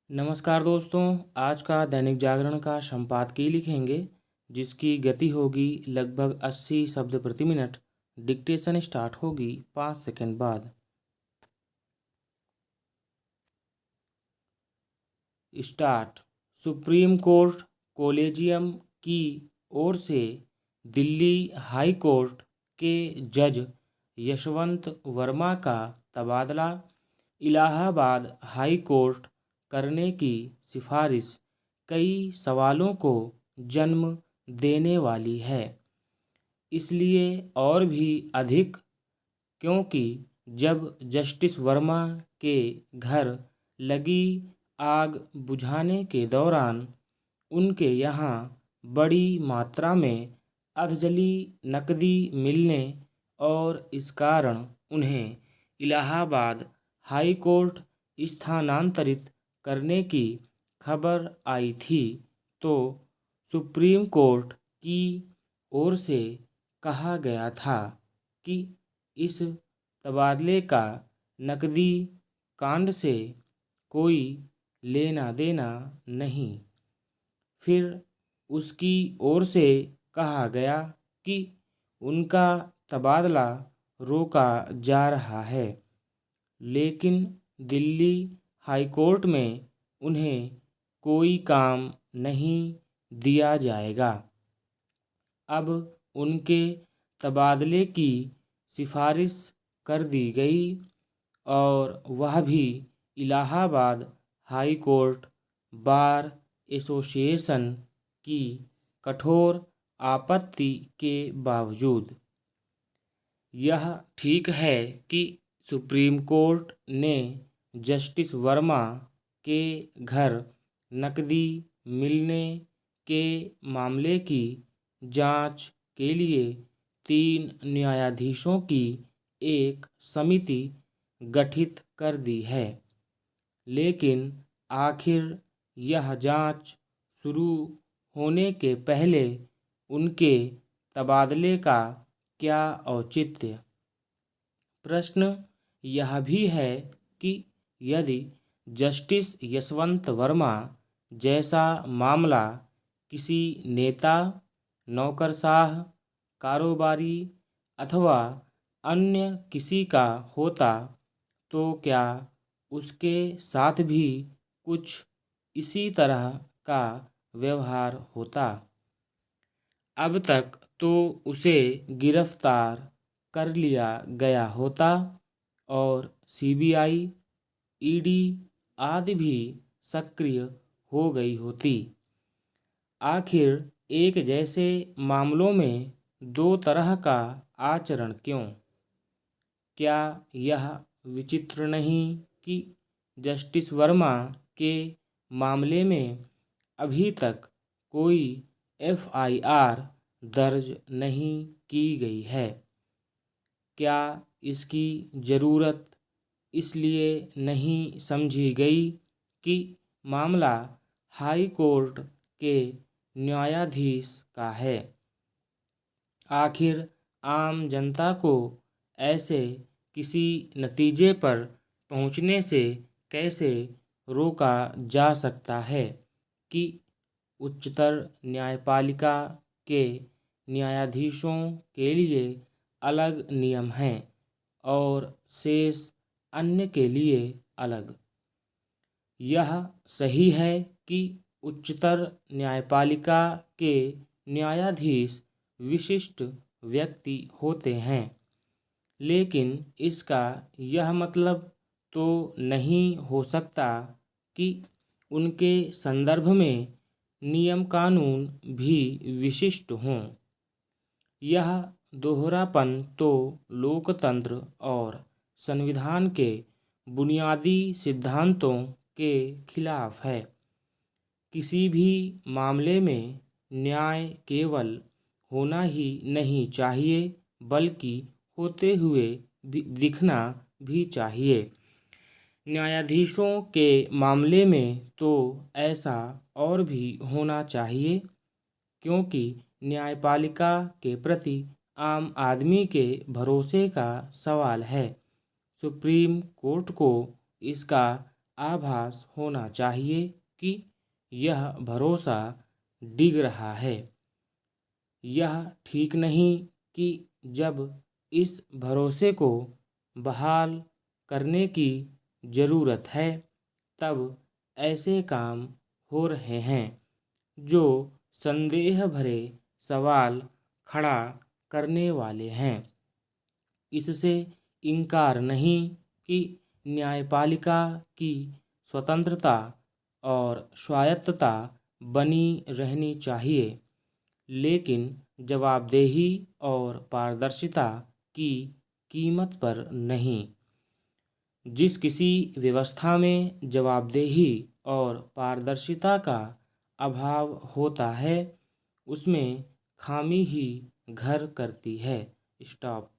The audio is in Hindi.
नमस्कार दोस्तों। आज का दैनिक जागरण का संपादकीय लिखेंगे जिसकी गति होगी लगभग 80 शब्द प्रति मिनट। डिक्टेशन स्टार्ट होगी 5 सेकंड बाद। स्टार्ट। सुप्रीम कोर्ट कोलेजियम की ओर से दिल्ली हाई कोर्ट के जज यशवंत वर्मा का तबादला इलाहाबाद हाई कोर्ट करने की सिफारिश कई सवालों को जन्म देने वाली है, इसलिए और भी अधिक क्योंकि जब जस्टिस वर्मा के घर लगी आग बुझाने के दौरान उनके यहाँ बड़ी मात्रा में अधजली नकदी मिलने और इस कारण उन्हें इलाहाबाद हाई कोर्ट स्थानांतरित करने की खबर आई थी, तो सुप्रीम कोर्ट की ओर से कहा गया था कि इस तबादले का नकदी कांड से कोई लेना देना नहीं। फिर उसकी ओर से कहा गया कि उनका तबादला रोका जा रहा है, लेकिन दिल्ली हाई कोर्ट में उन्हें कोई काम नहीं दिया जाएगा। अब उनके तबादले की सिफारिश कर दी गई और वह भी Allahabad high court bar association की कठोर आपत्ति के बावजूद। यह ठीक है कि सुप्रीम कोर्ट ने जस्टिस वर्मा के घर नकदी मिलने के मामले की जांच के लिए 3 न्यायाधीशों की एक समिति गठित कर दी है, लेकिन आखिर यह जांच शुरू होने के पहले उनके तबादले का क्या औचित्य? प्रश्न यह भी है कि यदि जस्टिस यशवंत वर्मा जैसा मामला किसी नेता, नौकरशाह, कारोबारी अथवा अन्य किसी का होता तो क्या उसके साथ भी कुछ इसी तरह का व्यवहार होता? अब तक तो उसे गिरफ्तार कर लिया गया होता और सीबीआई, ईडी आदि भी सक्रिय हो गई होती। आखिर एक जैसे मामलों में दो तरह का आचरण क्यों? क्या यह विचित्र नहीं कि जस्टिस वर्मा के मामले में अभी तक कोई एफआईआर दर्ज नहीं की गई है? क्या इसकी ज़रूरत इसलिए नहीं समझी गई कि मामला हाई कोर्ट के न्यायाधीश का है? आखिर आम जनता को ऐसे किसी नतीजे पर पहुंचने से कैसे रोका जा सकता है कि उच्चतर न्यायपालिका के न्यायाधीशों के लिए अलग नियम हैं और शेष अन्य के लिए अलग? यह सही है कि उच्चतर न्यायपालिका के न्यायाधीश विशिष्ट व्यक्ति होते हैं, लेकिन इसका यह मतलब तो नहीं हो सकता कि उनके संदर्भ में नियम कानून भी विशिष्ट हों। यह दोहरापन तो लोकतंत्र और संविधान के बुनियादी सिद्धांतों के खिलाफ है। किसी भी मामले में न्याय केवल होना ही नहीं चाहिए, बल्कि होते हुए भी दिखना भी चाहिए। न्यायाधीशों के मामले में तो ऐसा और भी होना चाहिए, क्योंकि न्यायपालिका के प्रति आम आदमी के भरोसे का सवाल है। सुप्रीम कोर्ट को इसका आभास होना चाहिए कि यह भरोसा डिग रहा है। यह ठीक नहीं कि जब इस भरोसे को बहाल करने की ज़रूरत है तब ऐसे काम हो रहे हैं जो संदेह भरे सवाल खड़ा करने वाले हैं। इससे इनकार नहीं कि न्यायपालिका की स्वतंत्रता और स्वायत्तता बनी रहनी चाहिए, लेकिन जवाबदेही और पारदर्शिता की कीमत पर नहीं। जिस किसी व्यवस्था में जवाबदेही और पारदर्शिता का अभाव होता है उसमें खामी ही घर करती है। स्टॉप।